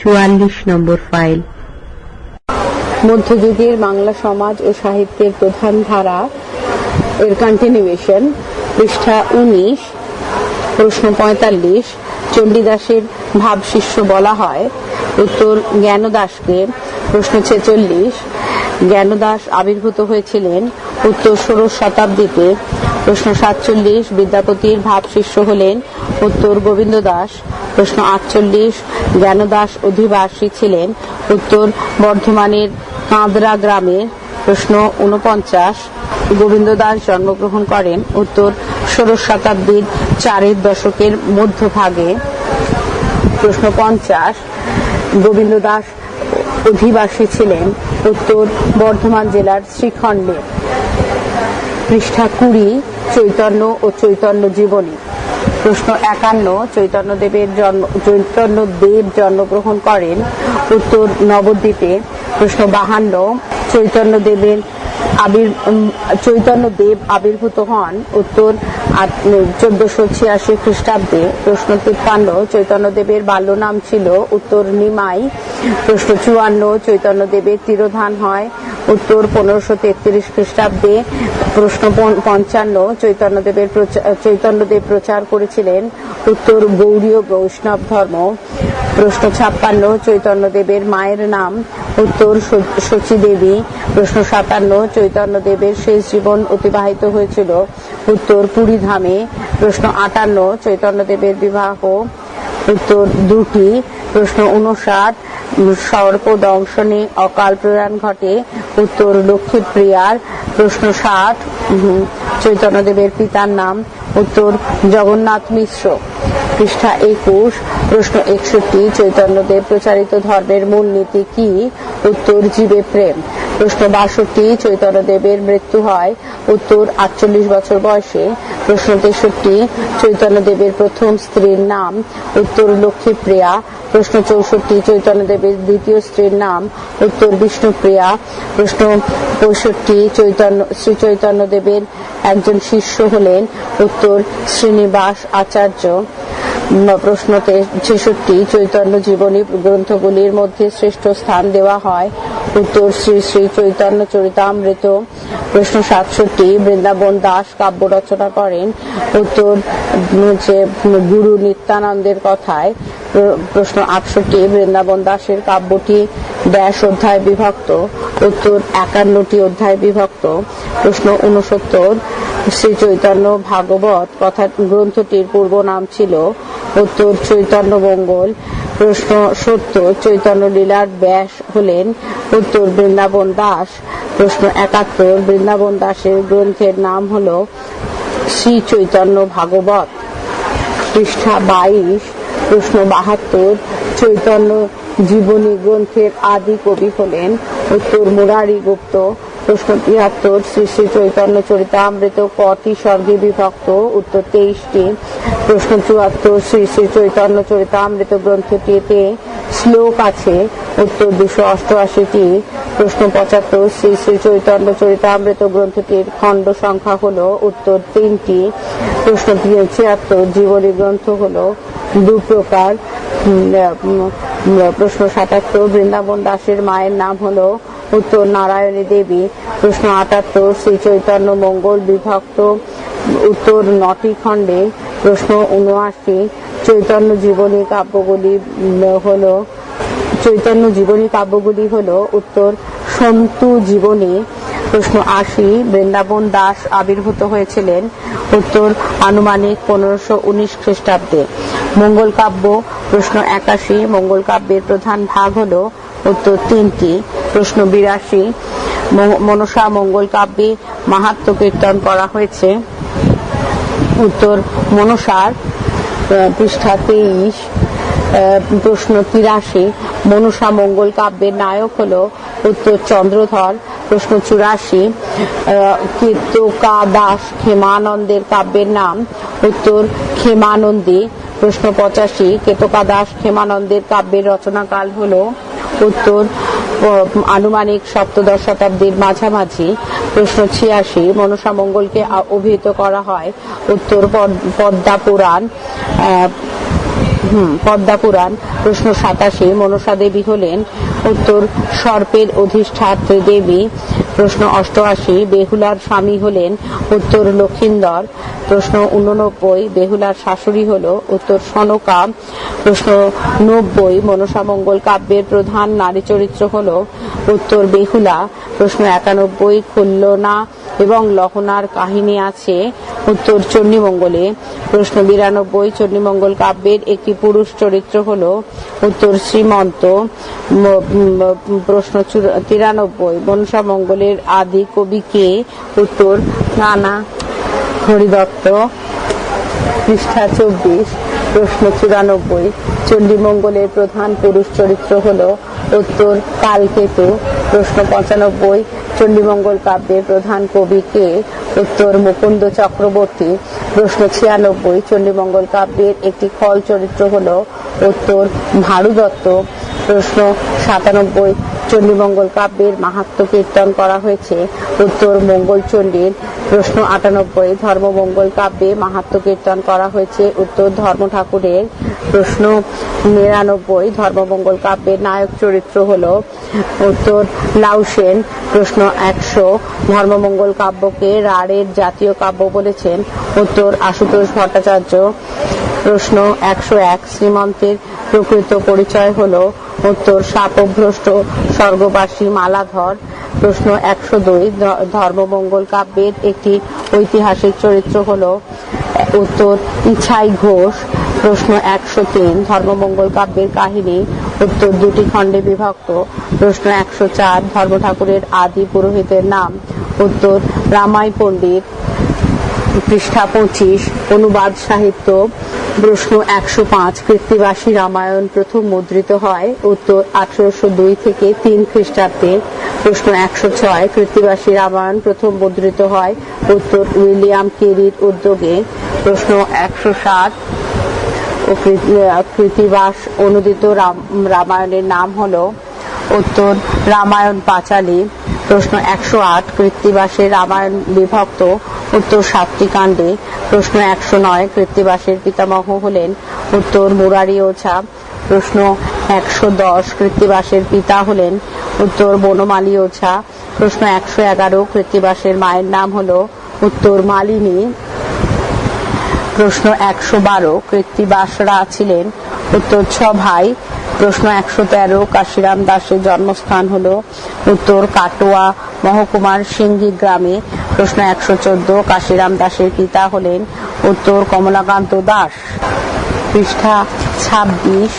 44 নম্বর file. মধ্যযুগের বাংলা সমাজ ও সাহিত্যের প্রধান ধারা এর কন্টিনিউয়েশন, পৃষ্ঠা 19, প্রশ্ন 45। চণ্ডীদাসের ভাবশিষ্য বলা হয়, উত্তর জ্ঞানদাসকে। প্রশ্ন 46। জ্ঞানদাস আবির্ভূত হয়েছিলেন, উত্তর ষোড়শ শতাব্দীতে। প্রশ্ন 47। বিদ্যাপতির ভাবশিষ্য হলেন, উত্তর গোবিন্দ দাস। প্রশ্ন 48। জ্ঞানদাস অধিবাসী ছিলেন, উত্তর বর্ধমানের কাঁদরা গ্রামে। প্রশ্ন 49। গোবিন্দ দাস জন্মগ্রহণ করেন, উত্তর ষোড়শ শতাব্দীর 4 দশকের মধ্যভাগে। প্রশ্ন 50। গোবিন্দ দাস অধিবাসী ছিলেন, উত্তর বর্ধমান জেলার শ্রীখণ্ডে। পৃষ্ঠা 20। চৈতন্য ও চৈতন্য জীবনী। প্রশ্ন 51। চৈতন্যদেব জন্মগ্রহণ করেন, উত্তর নবদ্বীপে। প্রশ্ন 52। চৈতন্যদেব আবির্ভূত হন, উত্তর 1486 খ্রিস্টাব্দে। প্রশ্ন 53। চৈতন্যদেবের বাল্য নাম ছিল, উত্তর নিমাই। প্রশ্ন 54। চৈতন্যদেবের তিরোধান হয়, উত্তর 1533 খ্রিস্টাব্দে। প্রশ্ন 55। চৈতন্যদেব প্রচার করেছিলেন, উত্তর গৌড়ীয় বৈষ্ণব ধর্ম। প্রশ্ন 56। চৈতন্যদেবের মায়ের নাম, উত্তর শচীদেবী। প্রশ্ন 57। চৈতন্যদেবের শেষ জীবন অতিবাহিত হয়েছিল, উত্তর পুরীধামে। প্রশ্ন 58। চৈতন্যদেবের বিবাহ, উত্তর 2টি। প্রশ্ন 59। সর্পদংশনে অকাল প্রয়াণ ঘটে, উত্তর লক্ষ্মীপ্রিয়ার। প্রশ্ন 60। চৈতন্যদেবের পিতার নাম, উত্তর জগন্নাথ মিশ্র। পৃষ্ঠা 21। প্রশ্ন 61। চৈতন্যদেব প্রচারিত ধর্মের মূলনীতি কি, উত্তর জীবে প্রেম। প্রশ্ন 62। চৈতন্যদেবের মৃত্যু হয়, উত্তর 48 বছর বয়সে। প্রশ্ন 63। চৈতন্যদেবের প্রথম স্ত্রীর নাম, উত্তর লক্ষ্মীপ্রিয়া। প্রশ্ন 64। চৈতন্যদেবের দ্বিতীয় স্ত্রীর নাম, উত্তর বিষ্ণুপ্রিয়া। প্রশ্ন 65। শ্রী চৈতন্যদেবের একজন শিষ্য হলেন, উত্তর শ্রীনিবাস আচার্য। প্রশ্ন 66। চৈতন্য জীবনী গ্রন্থগুলির মধ্যে শ্রেষ্ঠ স্থান দেওয়া হয়, উত্তর শ্রী শ্রী চৈতন্য চরিতামৃত। প্রশ্ন 67। বৃন্দাবন দাস কাব্য রচনা করেন, উত্তর গুরু নিত্যানন্দের কথায়। প্রশ্ন 68। বৃন্দাবন দাসের কাব্যটি ড্যাশ অধ্যায় বিভক্ত, উত্তর 51টি অধ্যায় বিভক্ত। প্রশ্ন 69। শ্রী চৈতন্য ভাগবত কথা গ্রন্থটির পূর্ব নাম ছিল, উত্তর চৈতন্য মঙ্গল। প্রশ্ন 70। চৈতন্য লীলার ব্যাস হলেন, উত্তর বৃন্দাবন দাস। প্রশ্ন 71। বৃন্দাবন দাসের গ্রন্থের নাম হল শ্রী চৈতন্য ভাগবত। পৃষ্ঠা 22। প্রশ্ন 72। চৈতন্য জীবনী গ্রন্থের আদি কবি হলেন, উত্তর মুরারি গুপ্ত। প্রশ্ন 73। শ্রী শ্রী চৈতন্য চরিতামৃত কটি সর্গে বিভক্ত, উত্তর 23টি। প্রশ্ন 74। শ্রী শ্রী চৈতন্য চরিতামৃত গ্রন্থটিতে শ্লোক আছে, উত্তর 288টি। প্রশ্ন 75। শ্রী শ্রী চৈতন্য চরিতামৃত গ্রন্থটির খণ্ড সংখ্যা হল, উত্তর 3টি। প্রশ্ন 76। জীবনী গ্রন্থ হল 2 প্রকার। প্রশ্ন 77। বৃন্দাবন দাসের মায়ের নাম হল, উত্তর নারায়ণী দেবী। প্রশ্ন 78। শ্রী চৈতন্য মঙ্গল বিভক্ত, উত্তর 9টি খণ্ডে। প্রশ্ন 79। চৈতন্য জীবনী কাব্যগুলি হল, উত্তর সন্তু জীবনী। প্রশ্ন 80। বৃন্দাবন দাস আবির্ভূত হয়েছিলেন, উত্তর আনুমানিক 1519 খ্রিস্টাব্দে। মঙ্গল কাব্য। প্রশ্ন 81। মঙ্গল কাব্যের প্রধান ভাগ হল, উত্তর 3টি। প্রশ্ন 82। মনসা মঙ্গল কাব্যে মাহাত্ম্য কীর্তন করা হয়েছে, উত্তর মনসার। পৃষ্ঠা 23। প্রশ্ন 83। মনসা মঙ্গল কাব্যের নায়ক হল, উত্তর চন্দ্রধর। প্রশ্ন 84। কেতকা-দাস ক্ষেমানন্দের কাব্যের নাম, উত্তর ক্ষেমানন্দী। প্রশ্ন 85। কেতকা-দাস ক্ষেমানন্দের কাব্যের রচনাকাল হল, উত্তর আনুমানিক 7শ শতাব্দীর মাঝামাঝি। প্রশ্ন 86। মনসা মঙ্গলকে অভিহিত করা হয়, উত্তর পদ্মা পুরাণ। পদ্মা পুরাণ। প্রশ্ন 87 মনসা দেবী হলেন? উত্তর সর্পের অধিষ্ঠাত্রী দেবী। প্রশ্ন 88 বেহুলার স্বামী হলেন? উত্তর লক্ষিন্দর। প্রশ্ন 89 বেহুলার শাশুড়ি হলো? উত্তর সনকা। প্রশ্ন 90 মনসা মঙ্গল কাব্যের প্রধান নারী চরিত্র হলো? উত্তর বেহুলা। প্রশ্ন 91 খুল্লনা এবং লহনার কাহিনী আছে? উত্তর চণ্ডীমঙ্গলে। প্রশ্ন 92 চণ্ডীমঙ্গল কাব্যের একটি পুরুষ চরিত্র হলো? উত্তর শ্রীমন্ত। প্রশ্ন 93 মনসা মঙ্গলের আদি কবি কে? উত্তর নানা হরিদত্ত। পৃষ্ঠা 24। প্রশ্ন 94 চণ্ডীমঙ্গলের প্রধান পুরুষ চরিত্র হলো? উত্তর কালকেতু। প্রশ্ন 95 চণ্ডীমঙ্গল কাব্যের প্রধান কবি কে? উত্তর মুকুন্দ চক্রবর্তী। প্রশ্ন 96 চণ্ডীমঙ্গল কাব্যের একটি খল চরিত্র হলো? উত্তর ভারু দত্ত। প্রশ্ন 97 চণ্ডীমঙ্গল কাব্যের মাহাত্ম্য কীর্তন করা হয়েছে? উত্তর মঙ্গলচণ্ডীর। প্রশ্ন 98 ধর্মমঙ্গল কাব্যে মাহাত্ম্য কীর্তন করা হয়েছে? উত্তর ধর্ম ঠাকুরের। প্রশ্ন 99 ধর্মমঙ্গল কাব্যের নায়ক চরিত্র হলো? উত্তর লাউ সেন। প্রশ্ন 100 ধর্মমঙ্গল কাব্যকে রাঢ়ের জাতীয় কাব্য বলেছেন? উত্তর আশুতোষ ভট্টাচার্য। প্রশ্ন 101 শ্রীমন্তের প্রকৃত পরিচয় হলো? উত্তর শাপগ্রস্ত স্বর্গবাসী মালাধর। প্রশ্ন 102 ধর্মমঙ্গল কাব্যের একটি ঐতিহাসিক চরিত্র হলো? উত্তর ইছাই ঘোষ। প্রশ্ন 103 ধর্মমঙ্গল কাব্যের কাহিনী? উত্তর দুটি খণ্ডে বিভক্ত। প্রশ্ন 104 ধর্ম ঠাকুরের আদি পুরোহিতের নাম? উত্তর রামাই পণ্ডিত। পৃষ্ঠা 25 অনুবাদ সাহিত্য। প্রশ্ন 105 কৃত্তিবাসী রামায়ণ প্রথম মুদ্রিত হয়? উত্তর 1802 থেকে 3 খ্রিস্টাব্দে। প্রশ্ন 106 কৃত্তিবাসী রামায়ণ প্রথম মুদ্রিত হয়? উত্তর উইলিয়াম কেরির উদ্যোগে। প্রশ্ন 107 কৃত্তিবাস অনুদিত রামায়ণের নাম হলো? উত্তর রামায়ণ পাঁচালী। প্রশ্ন 108 কৃত্তিবাসের রামায়ণ বিভক্ত? উত্তর 7টি কাণ্ডে। প্রশ্ন 109 কৃত্তিবাসের পিতামহ হলেন? উত্তর মুরারি ওঝা। প্রশ্ন 110 কৃত্তিবাসের পিতা হলেন? উত্তর বনমালী ওঝা। প্রশ্ন 111 কৃত্তিবাসের মায়ের নাম হলো? উত্তর মালিনী। প্রশ্ন 112 কৃত্তিবাসরা ছিলেন? উত্তর 6 ভাই। প্রশ্ন 113 কাশিরাম দাসের জন্মস্থান হলো? উত্তর কাটোয়া মহকুমার সিঙ্গি গ্রামে। প্রশ্ন 114 কাশিরাম দাসের পিতা হলেন? উত্তর কমলাকান্ত দাস। পৃষ্ঠা 26।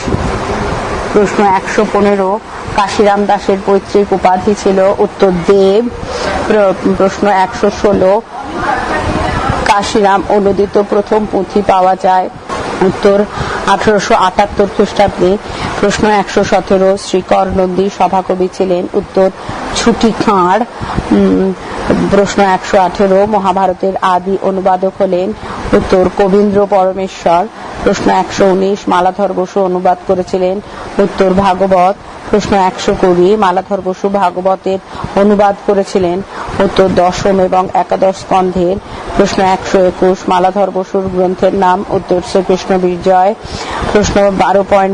প্রশ্ন 115 কাশিরাম দাসের পৈতৃক উপাধি ছিল? উত্তর দেব। প্রশ্ন 116 কাশিরাম অনুদিত প্রথম পুঁথি পাওয়া যায়? উত্তর 1878 খ্রিস্টাব্দে। প্রশ্ন 117 শ্রীকর নন্দী সভাকবি ছিলেন? উত্তর ছুটি খাঁড়। প্রশ্ন 118 মহাভারতের আদি অনুবাদক হলেন? উত্তর কবীন্দ্র পরমেশ্বর। প্রশ্ন 119 মালাধর বসু অনুবাদ করেছিলেন? উত্তর ভাগবত। প্রশ্ন 120 মালাধর বসু ভাগবতের অনুবাদ করেছিলেন? উত্তর দশম এবং একাদশ স্কন্ধের। প্রশ্ন 121 মালাধর বসুর গ্রন্থের নাম? উত্তর শ্রীকৃষ্ণ বিজয়। প্রশ্ন 12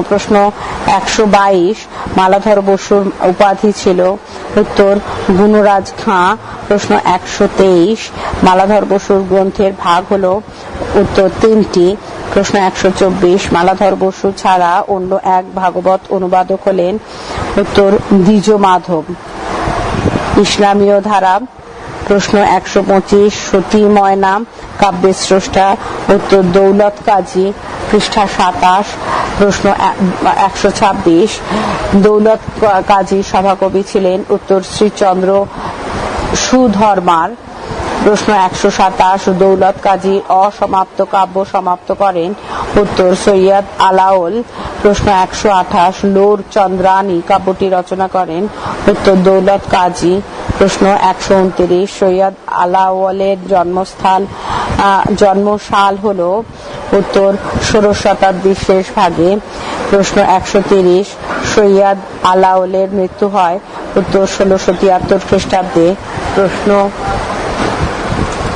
প্রশ্ন 122 মালাধর বসুর উপাধি ছিল? উত্তর গুণরাজ খাঁ। প্রশ্ন 123 মালাধর বসুর গ্রন্থের ভাগ হলো? উত্তর 3টি। প্রশ্ন 124 মালাধর বসু ছাড়া অন্য এক ভাগবত অনুবাদক হলেন? উত্তর দ্বিজ মাধব। ইসলামীয় ধারা। প্রশ্ন 125 সতী ময়না কাব্যের স্রষ্টা? উত্তর দৌলত কাজী। পৃষ্ঠা 27। প্রশ্ন 126 দৌলত কাজী সভাকবি ছিলেন? উত্তর শ্রীচন্দ্র সুধর্মার। প্রশ্ন 127 দৌলত কাজী অসমাপ্ত কাব্য সমাপ্ত করেন? উত্তর সৈয়দ আলাওল। প্রশ্ন 128 লোর চন্দ্রানী কাব্যটি রচনা করেন? উত্তর দৌলত কাজী। প্রশ্ন 129 সৈয়দ আলাওলের জন্মসাল হলো? উত্তর ষোড়শ শতাব্দীর শেষ ভাগে। প্রশ্ন 130 সৈয়দ আলাওলের মৃত্যু হয়? উত্তর 1673 খ্রিস্টাব্দে। প্রশ্ন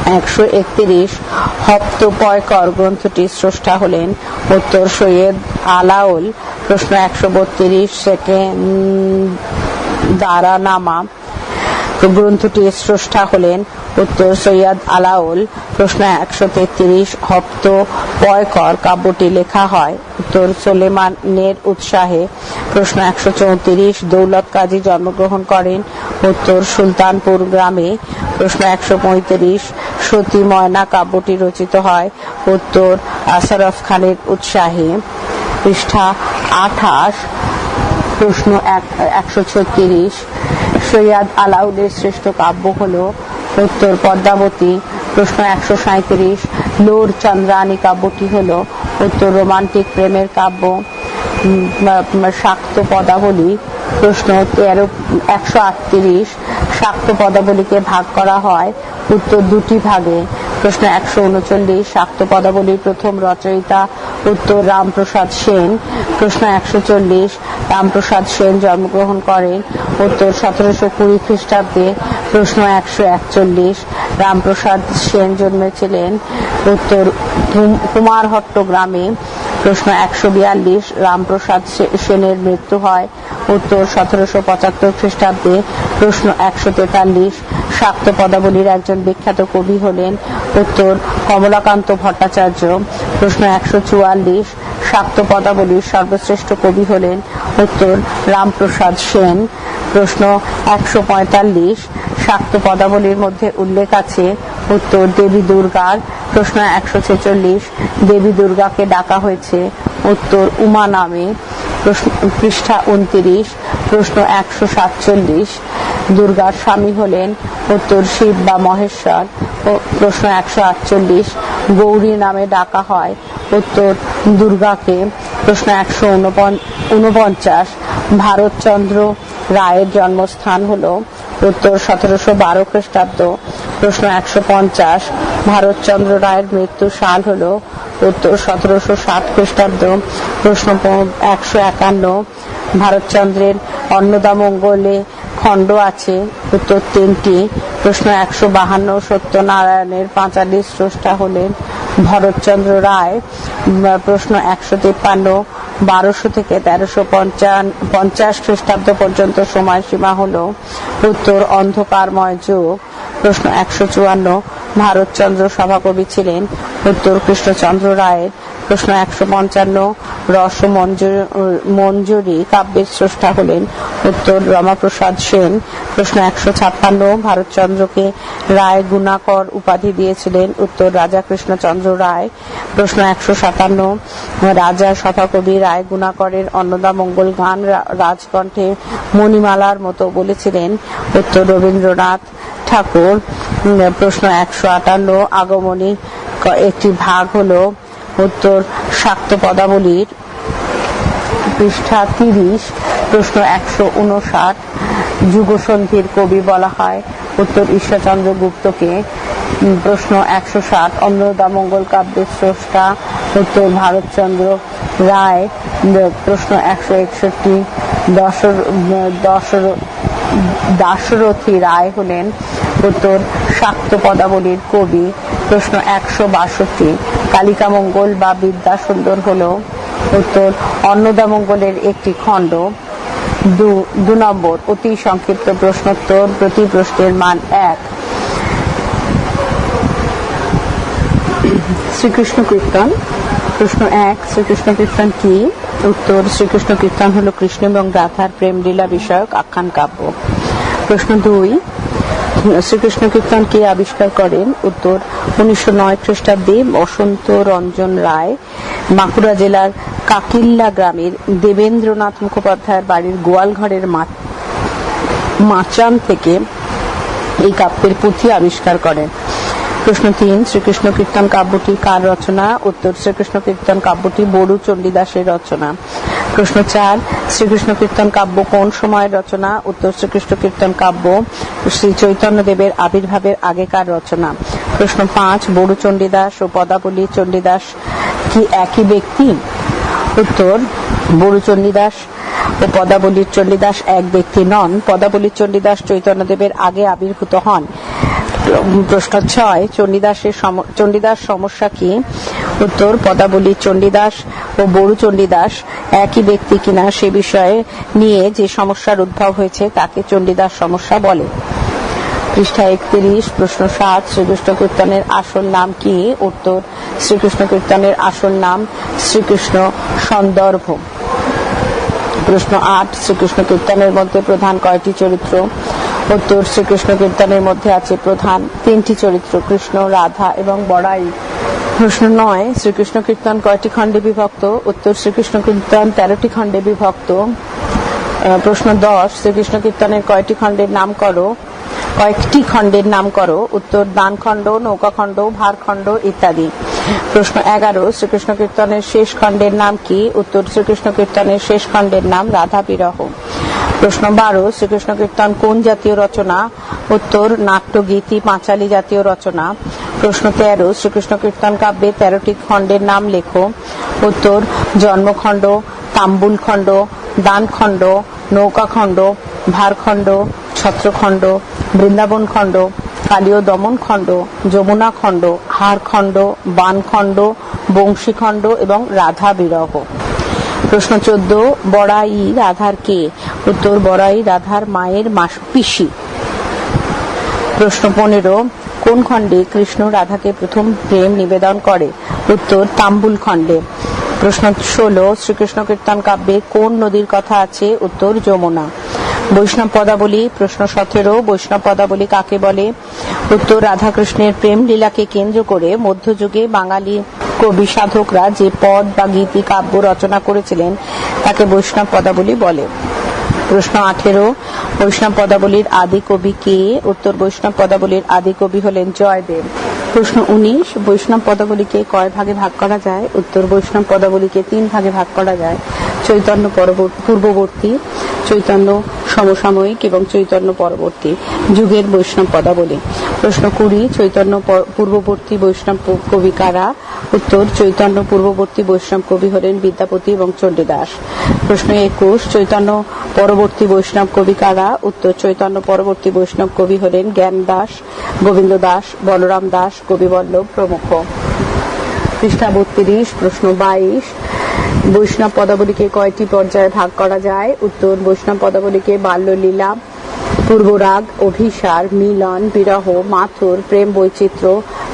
131 হপ্তপয়কর গ্রন্থটির স্রষ্টা হলেন? উত্তর সৈয়দ আলাউল। প্রশ্ন 132 সেকেন্দারানামা গ্রন্থটির স্রষ্টা হলেন? উত্তর সৈয়দ আলাউল। প্রশ্ন 133 হপ্তপয়কর কাব্যটি লেখা হয়? উত্তর সুলেমানের উৎসাহে। প্রশ্ন 134 দৌলত কাজী জন্মগ্রহণ করেন? উত্তর সুলতানপুর গ্রামে। প্রশ্ন 135 সতী ময়না কাব্যটি রচিত হয়? উত্তর আশরাফ খানের উৎসাহে। পৃষ্ঠা 28। প্রশ্ন 136 সৈয়দ আলাউলের শ্রেষ্ঠ কাব্য হলো? উত্তর পদ্মাবতী। প্রশ্ন 137 লোর চন্দ্রানী কাব্যটি হলো? উত্তর রোমান্টিক প্রেমের কাব্য শাক্ত পদাবলী। প্রশ্ন 138 শাক্ত পদাবলীকে ভাগ করা হয়? উত্তর দুটি ভাগে। প্রশ্ন 139 শাক্ত পদাবলীর প্রথম রচয়িতা? উত্তর রামপ্রসাদ সেন। প্রশ্ন 140 রামপ্রসাদ সেন জন্মগ্রহণ করেন? উত্তর 1720 খ্রিস্টাব্দে। প্রশ্ন 141 রামপ্রসাদ সেন জন্মেছিলেন? উত্তর কুমারহট্ট গ্রামে। প্রশ্ন 142 রামপ্রসাদ সেনের মৃত্যু হয়? উত্তর 1775 খ্রিস্টাব্দে। প্রশ্ন 143 শাক্ত পদাবলীর একজন বিখ্যাত কবি হলেন? উত্তর কমলাকান্ত ভট্টাচার্য। প্রশ্ন 144 শাক্ত পদাবলীর সর্বশ্রেষ্ঠ কবি হলেন? উত্তর রামপ্রসাদ সেন। প্রশ্ন 145 শাক্ত পদাবলীর মধ্যে উল্লেখ আছে? উত্তর দেবী দুর্গার। প্রশ্ন 146 দেবী দুর্গাকে ডাকা হয়েছে? উত্তর উমা নামে। পৃষ্ঠা 29। প্রশ্ন 147 দুর্গার স্বামী হলেন? উত্তর শিব বা মহেশ্বর। প্রশ্ন 148 গৌরী নামে ডাকা হয়? উত্তর দুর্গাকে। প্রশ্ন 149 ভারতচন্দ্র রায়ের জন্মস্থান হলো? উত্তর 1712 খ্রিস্টাব্দ। প্রশ্ন 150 ভারতচন্দ্র রায়ের মৃত্যু সাল হলো? উত্তর 1760 খ্রিস্টাব্দ। প্রশ্ন 151 ভারতচন্দ্রের অন্নদামঙ্গলে খণ্ড আছে? উত্তর 3টি। প্রশ্ন 152 সত্যনারায়ণের পাঁচালীর স্রষ্টা হলেন? ভরতচন্দ্র রায়। প্রশ্ন 153 1200 থেকে 1350 খ্রিস্টাব্দ পর্যন্ত সময়সীমা হলো? উত্তর অন্ধকারময় যুগ। প্রশ্ন 154 ভারতচন্দ্র সভাকবি ছিলেন? উত্তর কৃষ্ণচন্দ্র রায়ের। প্রশ্ন 155 রস মঞ্জুরি কাব্যের স্রষ্টা হলেন? উত্তর রমাপ্রসাদ সেন। প্রশ্ন 156 ভারতচন্দ্রকে রায় গুণাকর উপাধি দিয়েছিলেন? উত্তর রাজা কৃষ্ণচন্দ্র রায়। প্রশ্ন 157 রাজা সভাকবি রায় গুণাকরের অন্নদামঙ্গল গান রাজকণ্ঠে মণিমালার মতো বলেছিলেন? উত্তর রবীন্দ্রনাথ ঠাকুর। প্রশ্ন 158 আগমনী একটি ভাগ হলো? উত্তর শাক্ত পদাবলীর। পৃষ্ঠা 30। প্রশ্ন 159 যুগসন্ধির কবি বলা হয়? উত্তর ঈশ্বরচন্দ্র গুপ্তকে। প্রশ্ন 160 অন্নদামঙ্গল কাব্যের স্রষ্টা? উত্তর ভারতচন্দ্র রায়। প্রশ্ন 161 দাশরথী রায় হলেন? উত্তর শাক্ত পদাবলীর কবি। প্রশ্ন 162 কালিকামঙ্গল বা বিদ্যাসুন্দর হলো? উত্তর অন্নদামঙ্গলের একটি খণ্ড। 2 নম্বর অতি সংক্ষিপ্ত প্রশ্নোত্তর প্রতি প্রশ্নের মান 1। শ্রীকৃষ্ণ কীর্তন। প্রশ্ন 1 শ্রীকৃষ্ণ কীর্তন কি? উত্তর শ্রীকৃষ্ণ কীর্তন হলো কৃষ্ণ এবং রাধার প্রেম লীলা বিষয়ক আখ্যান কাব্য। প্রশ্ন 2 শ্রীকৃষ্ণ কীর্তন কে আবিষ্কার করেন? উত্তর 1909 খ্রিস্টাব্দে বসন্ত রঞ্জন রায়। বাঁকুড়া জেলার কাকিল্লা গ্রামের দেবেন্দ্রনাথ মুখোপাধ্যায়ের বাড়ির গোয়ালঘরের মাচান থেকে এই কাব্যের পুঁথি আবিষ্কার করেন। প্রশ্ন 3 শ্রীকৃষ্ণ কীর্তন কাব্যটি কার রচনা? উত্তর শ্রীকৃষ্ণ কীর্তন কাব্যটি বড়ু চণ্ডীদাসের রচনা। প্রশ্ন 4 শ্রীকৃষ্ণ কীর্তন কাব্য কোন সময়ের রচনা? উত্তর শ্রীকৃষ্ণ কীর্তন কাব্য শ্রী চৈতন্য দেবের আবির্ভাবের আগেকার রচনা। প্রশ্ন 5 বড়ু চণ্ডীদাস ও পদাবলী চণ্ডীদাস কি একই ব্যক্তি? উত্তর বড়ু চণ্ডীদাস ও পদাবলীর চণ্ডীদাস এক ব্যক্তি নন। পদাবলীর চণ্ডীদাস চৈতন্যদেবের আগে আবির্ভূত হন। প্রশ্ন 6, চণ্ডীদাস সমস্যা কি? উত্তর, পদাবলী চণ্ডীদাস ও বড়ু চণ্ডীদাস একই ব্যক্তি কিনা সে বিষয়ে নিয়ে যে সমস্যার উদ্ভব হয়েছে তাকে চণ্ডীদাস সমস্যা বলে। পৃষ্ঠা 31, প্রশ্ন 7, শ্রীকৃষ্ণ কীর্তনের আসল নাম কি? উত্তর, শ্রীকৃষ্ণ কীর্তনের আসল নাম শ্রীকৃষ্ণ সন্দর্ভ। প্রশ্ন 8, শ্রীকৃষ্ণ কীর্তনের মধ্যে প্রধান কয়টি চরিত্র? উত্তর, শ্রীকৃষ্ণ কীর্তনের মধ্যে আছে প্রধান 3টি চরিত্র, কৃষ্ণ, রাধা এবং বড়াই। প্রশ্ন 9, শ্রীকৃষ্ণ কীর্তন কয়টি খণ্ডে বিভক্ত? উত্তর, শ্রীকৃষ্ণ কীর্তন 13টি খণ্ডে বিভক্ত। প্রশ্ন 10, শ্রীকৃষ্ণ কীর্তনের কয়টি খণ্ডের নাম করো? উত্তর, দানখণ্ড, নৌকাখণ্ড, ভারখণ্ড ইত্যাদি। প্রশ্ন 11, শ্রীকৃষ্ণ কীর্তনের শেষ খণ্ডের নাম কি? উত্তর, শ্রীকৃষ্ণ কীর্তনের শেষ খণ্ডের নাম রাধা বিরহ। প্রশ্ন 12, শ্রীকৃষ্ণ কীর্তন কোন জাতীয় রচনা? উত্তর, নাট্যগীতি পাঁচালী জাতীয় রচনা। প্রশ্ন 13, শ্রীকৃষ্ণ কীর্তন কাব্যে 13টি খণ্ডের নাম লেখো। উত্তর, জন্মখণ্ড, তাম্বুলখণ্ড, দানখণ্ড, নৌকাখণ্ড, ভারখণ্ড, ছত্রখণ্ড, বৃন্দাবন খণ্ড, কালীয় দমন খণ্ড, যমুনা খণ্ড, হারখণ্ড, বানখণ্ড, বংশীখণ্ড এবং রাধা বিরহ। প্রশ্ন 14, বড়াই রাধার কে? উত্তর, বড়াই রাধার মায়ের পিসি। প্রশ্ন 15, কোন খণ্ডে কৃষ্ণ রাধাকে প্রথম প্রেম নিবেদন করে? উত্তর, তাম্বুল খণ্ডে। প্রশ্ন 16, শ্রীকৃষ্ণ কীর্তন কাব্যে কোন নদীর কথা আছে? উত্তর, যমুনা। বৈষ্ণব পদাবলী। প্রশ্ন 17, বৈষ্ণব পদাবলী কাকে বলে? উত্তর, রাধাকৃষ্ণের প্রেম লীলাকে কেন্দ্র করে মধ্যযুগে বাঙালি কবি সাধকরা যে পদ বা গীতি কাব্য রচনা করেছিলেন তাকে বৈষ্ণব পদাবলী বলে। প্রশ্ন 18, বৈষ্ণব পদাবলীর আদি কবি কে? উত্তর, বৈষ্ণব পদাবলীর আদি কবি হলেন জয়দেব। প্রশ্ন 19, বৈষ্ণব পদাবলীকে কয় ভাগে ভাগ করা যায়? উত্তর, বৈষ্ণব পদাবলীকে 3 ভাগে ভাগ করা যায়, চৈতন্য পূর্ববর্তী, চৈতন্য সমসাময়িক এবং চৈতন্য পরবর্তী যুগের বৈষ্ণব পদাবলী। প্রশ্ন 20, চৈতন্য পূর্ববর্তী বৈষ্ণব কবি কারা? উত্তর, চৈতন্য পূর্ববর্তী বৈষ্ণব কবি হলেন বিদ্যাপতি এবং চণ্ডীদাস। প্রশ্ন 21, চৈতন্য পরবর্তী বৈষ্ণব কবি কারা? উত্তর, চৈতন্য পরবর্তী বৈষ্ণব কবি হলেন জ্ঞান দাস, গোবিন্দ দাস, বলরাম দাস, কবিবল্লভ প্রমুখ। পৃষ্ঠা 32, প্রশ্ন 22, বৈষ্ণব পদাবলীকে কয়টি পর্যায়ে ভাগ করা যায়? উত্তর, বৈষ্ণব পদাবলীকে বাল্যলীলা, পূর্বরাগ, অভিসার, মিলন, বিরহ, মাথুর, প্রেম বৈচিত্র্য,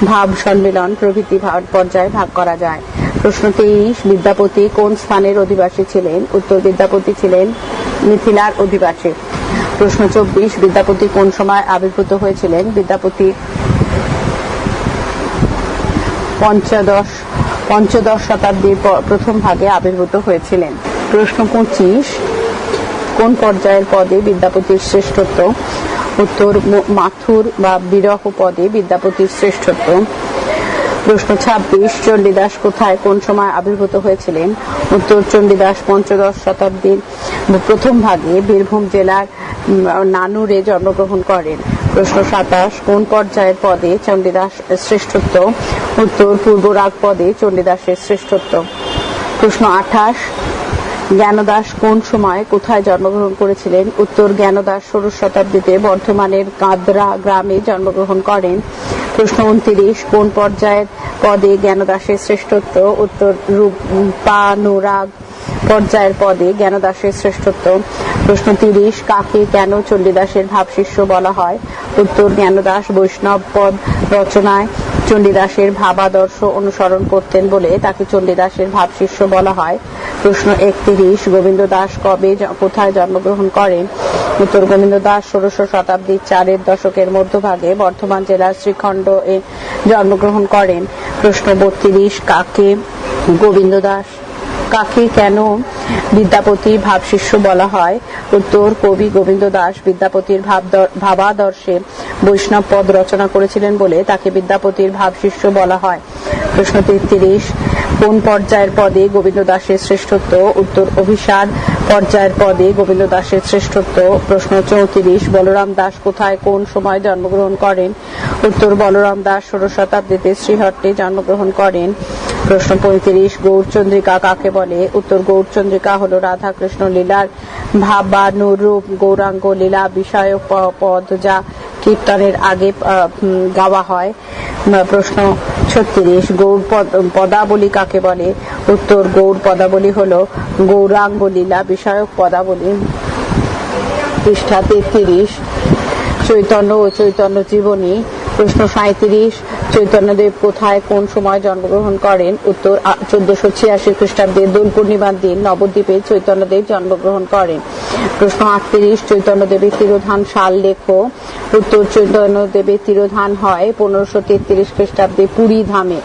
ভাব সম্মিলন প্রভৃতি পর্যায়ে ভাগ করা যায়। প্রশ্ন 23, বিদ্যাপতি কোন স্থানের অধিবাসী ছিলেন? উত্তর, বিদ্যাপতি ছিলেন মিথিলার অধিবাসী। প্রশ্ন 24, বিদ্যাপতি কোন সময় আবির্ভূত হয়েছিলেন? বিদ্যাপতি পঞ্চদশ শতাব্দীর প্রথম ভাগে আবির্ভূত হয়েছিলেন। প্রশ্ন 25, কোন পর্যায়ের পদে বিদ্যাপতির শ্রেষ্ঠত্ব? উত্তর, মাথুর বা বিরহ পদে বিদ্যাপতির শ্রেষ্ঠত্ব। প্রশ্ন 26, চণ্ডীদাস কোথায় কোন সময় আবির্ভূত হয়েছিলেন? উত্তর, চণ্ডীদাস পঞ্চদশ শতাব্দীর প্রথম ভাগে বীরভূম জেলার নানুরে জন্মগ্রহণ করেন। প্রশ্ন 27, কোন পর্যায়ের পদে চণ্ডীদাস শ্রেষ্ঠত্ব? উত্তর, পূর্বরাগ পদে চণ্ডীদাসের শ্রেষ্ঠত্ব। প্রশ্ন 28, জ্ঞানদাস কোন সময় কোথায় জন্মগ্রহণ করেছিলেন? উত্তর, জ্ঞানদাস ষোড়শ শতাব্দীতে বর্ধমানের কাদরা গ্রামে জন্মগ্রহণ করেন। প্রশ্ন 29, কোন পর্যায়ের পদে জ্ঞানদাসের শ্রেষ্ঠত্ব? উত্তর, রূপানুরাগ পর্যায়ের পদে জ্ঞানদাসের শ্রেষ্ঠত্ব। প্রশ্ন 30, কাকে কেন চণ্ডীদাসের ভাবশিষ্য বলা হয়? উত্তর, জ্ঞানদাস বৈষ্ণব পদ রচনায় চণ্ডীদাসের ভাবাদর্শ অনুসরণ করতেন বলে তাকে চণ্ডীদাসের ভাবশিষ্য বলা হয়। প্রশ্ন 31, গোবিন্দ দাস কবে কোথায় জন্মগ্রহণ করেন? উত্তর, গোবিন্দ দাস ষোড়শ শতাব্দীর 4 দশকের মধ্যভাগে বর্ধমান জেলার শ্রীখণ্ড এ জন্মগ্রহণ করেন। প্রশ্ন 32, কাকে কেন বিদ্যাপতি ভাবশিষ্য বলা হয়? উত্তর, কবি গোবিন্দ দাস বিদ্যাপতির ভাবাদর্শে বৈষ্ণব পদ রচনা করেছিলেন বলে তাকে বিদ্যাপতির ভাবশিষ্য বলা হয়। প্রশ্ন 33, কোন পর্যায়ের পদে গোবিন্দ দাসের শ্রেষ্ঠত্ব? উত্তর, অভিসার পর্যায়ের পদে গোবিন্দ দাসের শ্রেষ্ঠত্ব। প্রশ্ন 34, বলরাম দাস কোথায় কোন সময় জন্মগ্রহণ করেন? উত্তর, বলরাম দাস ষোড়শ শতাব্দীতে শ্রীহট্টে জন্মগ্রহণ করেন। প্রশ্ন 35, গৌরচন্দ্রিকা কাকে বলে? উত্তর, গৌরচন্দ্রিকা হল রাধা কৃষ্ণ লীলার ভাবানুরূপ গৌরাঙ্গ লীলা বিষয়ক পদ যা কীর্তনের আগে গাওয়া হয়। প্রশ্ন 36, গৌর পদাবলী কাকে বলে? উত্তর, গৌর পদাবলী হলো গৌরাঙ্গ লীলা বিষয়ক পদাবলী। পৃষ্ঠা 33, চৈতন্য ও চৈতন্য জীবনী। প্রশ্ন 37, চৈতন্যদেব কোথায় কোন সময় জন্মগ্রহণ করেন? উত্তর, 1486 খ্রিস্টাব্দে দোল পূর্ণিমার দিন নবদ্বীপে চৈতন্যদেব জন্মগ্রহণ করেন। প্রশ্ন 38, চৈতন্যদেবের তিরোধান সাল লেখো। উত্তর, চৈতন্যদেবের তিরোধান হয় 1533 খ্রিস্টাব্দে পুরী ধামে।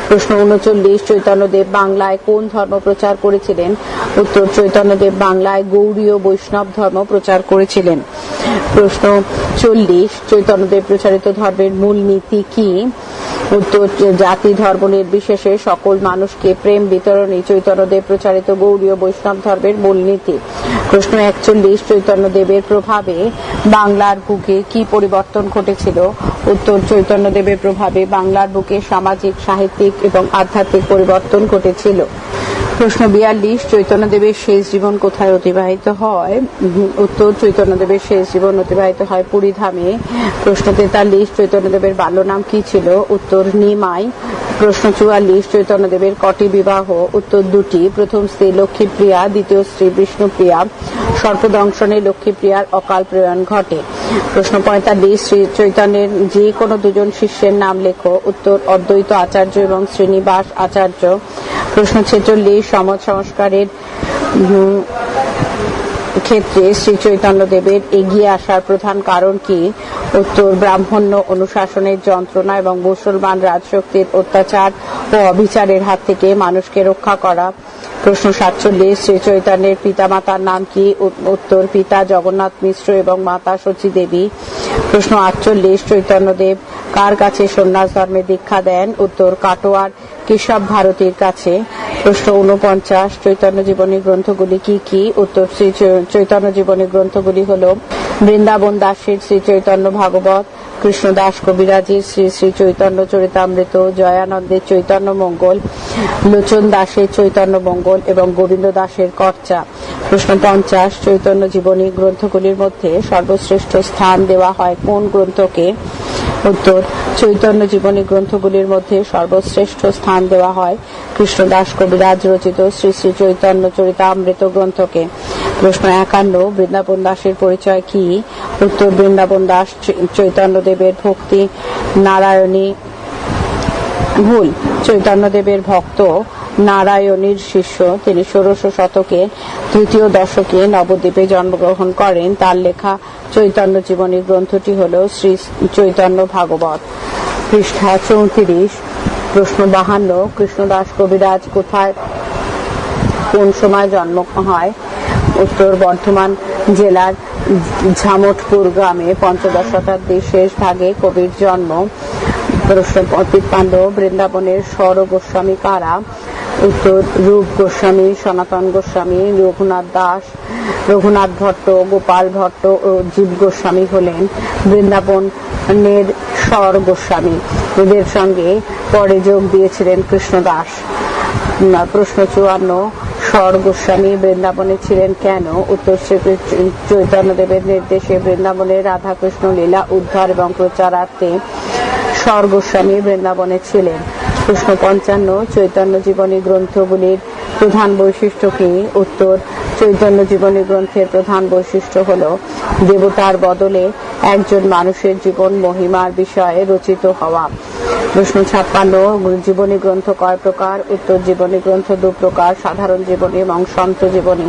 প্রশ্ন 39, চৈতন্যদেব বাংলায় কোন ধর্ম প্রচার করেছিলেন? উত্তর, চৈতন্যদেব বাংলায় গৌড়ীয় বৈষ্ণব ধর্ম প্রচার করেছিলেন। প্রশ্ন 40, চৈতন্যদেব প্রচারিত ধর্মের মূল নীতি কি? উত্তর, জাতি ধর্ম নির্বিশেষে সকল মানুষকে প্রেম বিতরণই চৈতন্যদেব প্রচারিত গৌড়ীয় বৈষ্ণব ধর্মের মূলনীতি। প্রশ্ন 41, চৈতন্যদেবের প্রভাবে বাংলার বুকে কি পরিবর্তন ঘটেছিল? উত্তর, চৈতন্যদেবের প্রভাবে বাংলার বুকে সামাজিক, সাহিত্যিক এবং আধ্যাত্মিক পরিবর্তন ঘটেছিল। প্রশ্ন 42, চৈতন্যদেবের শেষ জীবন কোথায় অতিবাহিত হয়? উত্তর, চৈতন্যদেবের শেষ জীবন অতিবাহিত হয় পুরী ধামে। প্রশ্ন 43, চৈতন্যদেবের বাল্য নাম কি ছিল? উত্তর, নিমাই। প্রশ্ন 44, চৈতন্যদেবের কটি বিবাহ? উত্তর, দুটি। প্রথম স্ত্রী লক্ষ্মীপ্রিয়া, দ্বিতীয় স্ত্রী বিষ্ণুপ্রিয়া। সর্পদংশনে লক্ষ্মীপ্রিয়ার অকাল প্রয়াণ ঘটে। প্রশ্ন 45, শ্রী চৈতন্যের যে কোনো দুজন শিষ্যের নাম লেখো। উত্তর, অদ্বৈত আচার্য এবং শ্রীনিবাস আচার্য। প্রশ্ন 46, সমাজ সংস্কারের ক্ষেত্রে শ্রী চৈতন্যদেবের এগিয়ে আসার প্রধান কারণ কি? উত্তর, ব্রাহ্মণ্য অনুশাসনের যন্ত্রণা এবং মুসলমান রাজশক্তির অত্যাচার ও অবিচারের হাত থেকে মানুষকে রক্ষা করা। প্রশ্ন 47, শ্রী চৈতন্যের পিতামাতার নাম কি? উত্তর, পিতা জগন্নাথ মিশ্র এবং মাতা শচী দেবী। প্রশ্ন 48, চৈতন্যদেব কার কাছে সন্ন্যাস ধর্মে দীক্ষা দেন? উত্তর, কাটোয়ার কেশব ভারতীর কাছে। প্রশ্ন 49, চৈতন্য জীবনী গ্রন্থগুলি কি কি? উত্তর, শ্রী চৈতন্য জীবনী গ্রন্থগুলি হল বৃন্দাবন দাসের শ্রী চৈতন্য ভাগবত, কৃষ্ণদাস কবিরাজের শ্রী শ্রী চৈতন্য চরিতামৃত, জয়ানন্দের চৈতন্য মঙ্গল, লোচন দাসের চৈতন্য মঙ্গল এবং গোবিন্দ দাসের কর্চা। প্রশ্ন 50, চৈতন্য জীবনী গ্রন্থগুলির মধ্যে সর্বশ্রেষ্ঠ স্থান দেওয়া হয় কোন গ্রন্থকে? উত্তর, চৈতন্য জীবনী গ্রন্থগুলির মধ্যে সর্বশ্রেষ্ঠ স্থান দেওয়া হয় কৃষ্ণদাস কবিরাজ রচিত শ্রী শ্রী চৈতন্য চরিতামৃত গ্রন্থকে। প্রশ্ন 51, বৃন্দাবন দাসের পরিচয় কি? উত্তর, বৃন্দাবন দাস চৈতন্যদেবের ভক্তি নারায়ণী ভুল চৈতন্যদেবের ভক্ত নারায়ণীর শিষ্য। তিনি 16শ শতকের তৃতীয় দশকে নবদ্বীপে জন্মগ্রহণ করেন। তার লেখা চৈতন্য জীবনী গ্রন্থটি হল শ্রী চৈতন্য ভাগবত। পৃষ্ঠা 34। প্রশ্ন 52, কৃষ্ণদাস কবিরাজ কোথায় কোন সময় জন্ম হয়? উত্তর, বর্ধমান জেলার ঝামটপুর গ্রামে 15শ শতাব্দীর শেষ ভাগে কবির জন্ম। প্রশ্ন 55, বৃন্দাবনের স্বর গোস্বামী কারা? উত্তর, রূপ গোস্বামী, সনাতন গোস্বামী, রঘুনাথ দাস, রঘুনাথ ভট্ট, গোপাল ভট্ট ও জীব গোস্বামী হলেন বৃন্দাবনের স্বর গোস্বামী। এদের সঙ্গে পরে যোগ দিয়েছিলেন কৃষ্ণদাস। প্রশ্ন 54, স্বর গোস্বামী বৃন্দাবনে ছিলেন কেন? উত্তর, শ্রী চৈতন্যদেবের নির্দেশে বৃন্দাবনের রাধাকৃষ্ণ লীলা উদ্ধার এবং প্রচারার্থে স্বর গোস্বামী বৃন্দাবনে ছিলেন। প্রশ্ন 55, চৈতন্য জীবনী গ্রন্থগুলির প্রধান বৈশিষ্ট্য কি? উত্তর, চৈতন্য জীবনী গ্রন্থের প্রধান বৈশিষ্ট্য হল দেবতার বদলে একজন মানুষের জীবন মহিমার বিষয়ে রচিত হওয়া। প্রশ্ন 56, জীবনী গ্রন্থ কয় প্রকার? উত্তর, জীবনী গ্রন্থ দু প্রকার, সাধারণ জীবনী এবং সন্ত জীবনী।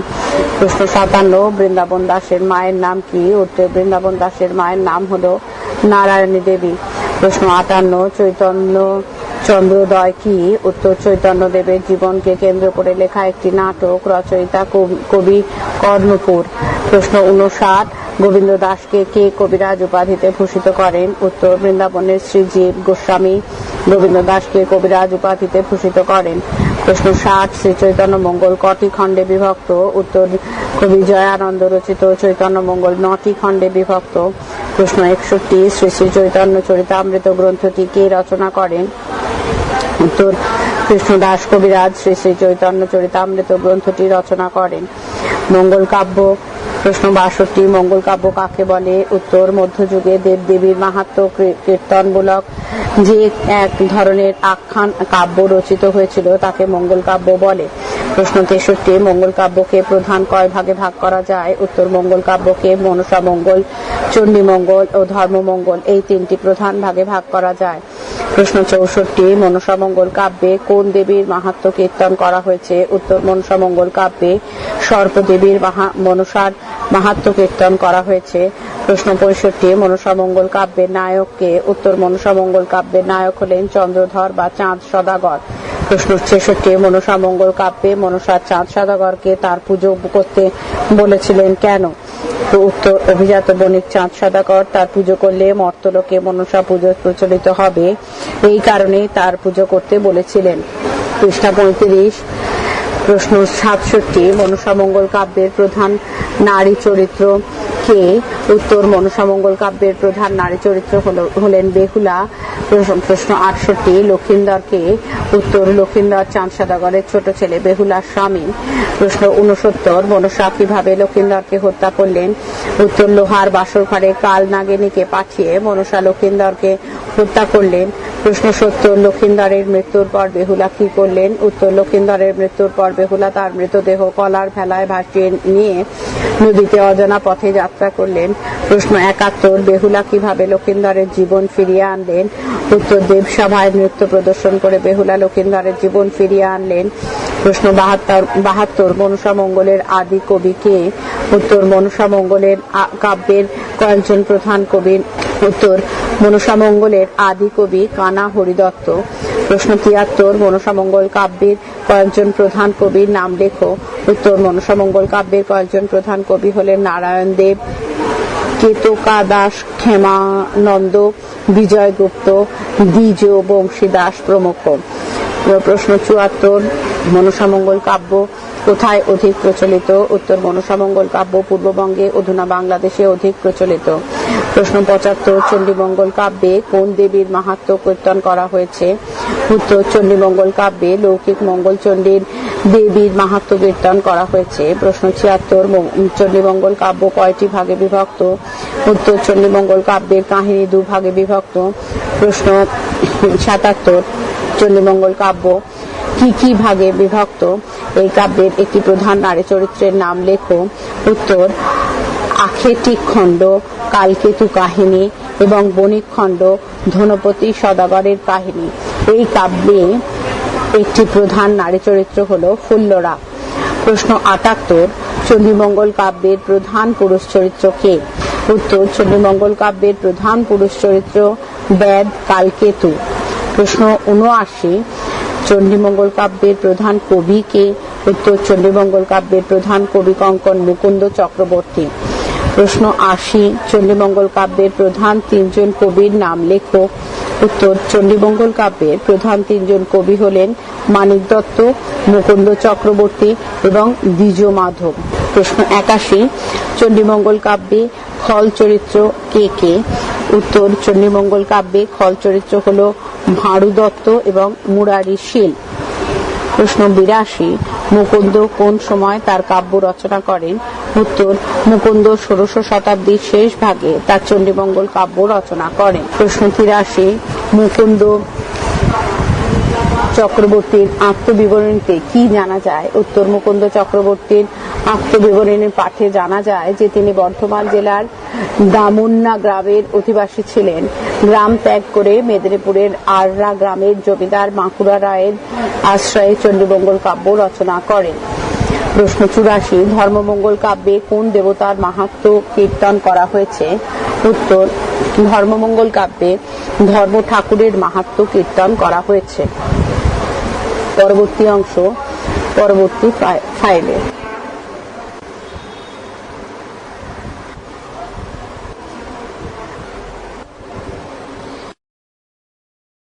প্রশ্ন 57, বৃন্দাবন দাসের মায়ের নাম কি? উত্তর, বৃন্দাবন দাসের মায়ের নাম হল নারায়ণী দেবী। প্রশ্ন 58, চৈতন্য চন্দ্রোদয় কি? উত্তর, চৈতন্য দেবের জীবনকে কেন্দ্র করে লেখা একটি নাটক, রচয়িতা কবি কর্ণপুর। প্রশ্ন 59, গোবিন্দ দাসকে কে কবিরাজ উপাধিতে ভূষিত করেন? উত্তর, বৃন্দাবনের শ্রীজীব গোস্বামী গোবিন্দ দাসকে কবিরাজ উপাধিতে ভূষিত করেন। প্রশ্ন 60, শ্রী চৈতন্য মঙ্গল কটি খণ্ডে বিভক্ত? উত্তর, কবি জয়ানন্দ রচিত চৈতন্য মঙ্গল 9টি খণ্ডে বিভক্ত। প্রশ্ন 61, শ্রী শ্রী চৈতন্য চরিতামৃত গ্রন্থটি কে রচনা করেন? উত্তর, কৃষ্ণদাস কবিরাজ শ্রী শ্রী চৈতন্য চরিতামৃত গ্রন্থটি রচনা করেন। মঙ্গল কাব্য প্রশ্ন 62 মঙ্গল কাব্য কাকে বলে? উত্তর মধ্যযুগে দেব দেবীর মাহাত্ম্য কীর্তনমূলক যে এক ধরনের আখ্যান কাব্য রচিত হয়েছিল তাকে মঙ্গল কাব্য বলে। প্রশ্ন 63 মঙ্গল কাব্যকে প্রধান কয় ভাগে ভাগ করা যায়? উত্তর মঙ্গল কাব্যকে মনসা মঙ্গল, চণ্ডী মঙ্গল ও ধর্মমঙ্গল এই তিনটি প্রধান ভাগে ভাগ করা যায়। প্রশ্ন 64 মনসা মঙ্গল কাব্যে কোন দেবীর মাহাত্ম্য কীর্তন করা হয়েছে? উত্তর মনসা মঙ্গল কাব্যে সর্পদেবীর মনসার মাহাত্ম্য কীর্তন করা হয়েছে। প্রশ্ন 65 মনসা মঙ্গল কাব্যের নায়ক কে? উত্তর মনসা মঙ্গল কাব্যের নায়ক হলেন চন্দ্রধর বা চাঁদ সদাগর। প্রশ্ন 66 মনসা মঙ্গল কাব্যে মনসা চাঁদ সদাগরকে তার পুজো করতে বলেছিলেন কেন? উত্তর অভিজাত বণিক চাঁদ সদাগর তার পুজো করলে মর্তলোকে মনসা পুজো প্রচলিত হবে, এই কারণে তার পুজো করতে বলেছিলেন। পৃষ্ঠা 35 প্রশ্ন 67 মনসা মঙ্গল কাব্যের প্রধান নারী চরিত্র কে? উত্তর মনসা মঙ্গল কাব্যের প্রধান নারী চরিত্র হলেন বেহুলা। প্রশ্ন 68 লক্ষিন্দর কে? উত্তর লক্ষিন্দর চাঁদ সদাগরের ছোট ছেলে বেহুলার স্বামী। প্রশ্ন 69 মনসা কিভাবে লক্ষিন্দরকে হত্যা করলেন? উত্তর লোহার বাসর ঘরে কাল নাগিনীকে পাঠিয়ে মনসা লক্ষিন্দরকে হত্যা করলেন। প্রশ্ন 70 লক্ষিন্দরের মৃত্যুর পর বেহুলা কি করলেন? উত্তর লক্ষিন্দরের মৃত্যুর পর বেহুলা তার মৃতদেহ কলার ভেলায় ভাসিয়ে নিয়ে নদীতে অজানা পথে যাত্রা করলেন। প্রশ্ন 71 বেহুলা কিভাবে লক্ষিন্দরের জীবন ফিরিয়ে আনলেন? উত্তর দেবসভায় নৃত্য প্রদর্শন করে বেহুলা লক্ষিন্দরের জীবন ফিরিয়ে আনলেন। প্রশ্ন 72 মনসা মঙ্গলের আদি কবি কে? উত্তর মনসা মঙ্গলের কাব্যের কয়েকজন প্রধান কবি। উত্তর মনসা মঙ্গলের আদি কবি কানা হরিদত্ত। প্রশ্ন 73 মনসা মঙ্গল কাব্যের কয়েকজন প্রধান কবির নাম লেখো। উত্তর মনসা মঙ্গল কাব্যের কয়েকজন প্রধান কবি হলেন নারায়ণ দেব, কেতকা দাস, ক্ষেমানন্দ, বিজয় গুপ্ত, দ্বিজ, বংশীদাস প্রমুখ। প্রশ্ন 74 মনসা মঙ্গল কাব্য কোথায় অধিক প্রচলিত? উত্তর মনসা মঙ্গল কাব্য পূর্ববঙ্গে অধুনা বাংলাদেশে অধিক প্রচলিত। প্রশ্ন 75 চণ্ডীমঙ্গল কাব্যে কোন দেবীর মাহাত্ম্য কীর্তন করা হয়েছে? উত্তর চণ্ডীমঙ্গল কাব্যে লৌকিক মঙ্গল চণ্ডীর দেবীর মাহাত্ম্য কীর্তন করা হয়েছে। প্রশ্ন 76 চণ্ডীমঙ্গল কাব্য কয়টি ভাগে বিভক্ত? উত্তর চণ্ডীমঙ্গল কাব্যের কাহিনী দুভাগে বিভক্ত। প্রশ্ন 77 চণ্ডীমঙ্গল কাব্য কি কি ভাগে বিভক্ত? এই কাব্যের একটি প্রধান নারী চরিত্রের নাম লেখো। উত্তর আখেটিক খণ্ড কালকেতু কাহিনী এবং বণিক খণ্ড ধনপতি সদাগরের কাহিনী। এই কাব্যে একটি প্রধান নারী চরিত্র হল ফুল্লরা। প্রশ্ন 78 চণ্ডীমঙ্গল কাব্যের প্রধান পুরুষ চরিত্র কে? উত্তর চণ্ডীমঙ্গল কাব্যের প্রধান পুরুষ চরিত্র বেদ কালকেতু। প্রশ্ন 79 চণ্ডীমঙ্গল কাব্যের প্রধান কবি কে? উত্তর চণ্ডীমঙ্গল কাব্যের প্রধান কবি কঙ্কন মুকুন্দ চক্রবর্তী। প্রশ্ন 80 চণ্ডীমঙ্গল কাব্যের প্রধান তিনজন কবির নাম লেখো। উত্তর চণ্ডীমঙ্গল কাব্যের প্রধান তিনজন কবি হলেন মানিক দত্ত, মুকুন্দ চক্রবর্তী এবং দ্বিজ মাধব। প্রশ্ন 81 চণ্ডীমঙ্গল কাব্যে খল চরিত্র কে কে? উত্তর চণ্ডীমঙ্গল কাব্যে খল চরিত্র হল ভাঁড়ু দত্ত এবং মুরারি শীল। প্রশ্ন 82 মুকুন্দ কোন সময় তার কাব্য রচনা করেন? উত্তর মুকুন্দ 16শ শতাব্দীর শেষ ভাগে তার চণ্ডীমঙ্গল কাব্য রচনা করেন। প্রশ্ন 83 মুকুন্দ চক্রবর্তীর আত্মবিবরণীতে কি জানা যায়? উত্তর মুকুন্দ চক্রবর্তীর আত্মবিবরণীর পাঠে জানা যায় যে তিনি বর্ধমান জেলার দামুন্না গ্রামের অধিবাসী ছিলেন। গ্রাম ত্যাগ করে মেদিনীপুরের আররা গ্রামের জমিদার বাঁকুড়া রায়ের আশ্রয়ে চণ্ডীমঙ্গল কাব্য রচনা করেন। প্রশ্ন 84 ধর্মমঙ্গল কাব্যে কোন দেবতার মাহাত্ম্য কীর্তন করা হয়েছে? উত্তর ধর্মমঙ্গল কাব্যে ধর্ম ঠাকুরের মাহাত্ম্য কীর্তন করা হয়েছে। পরবর্তী অংশ পরবর্তী ফাইলে।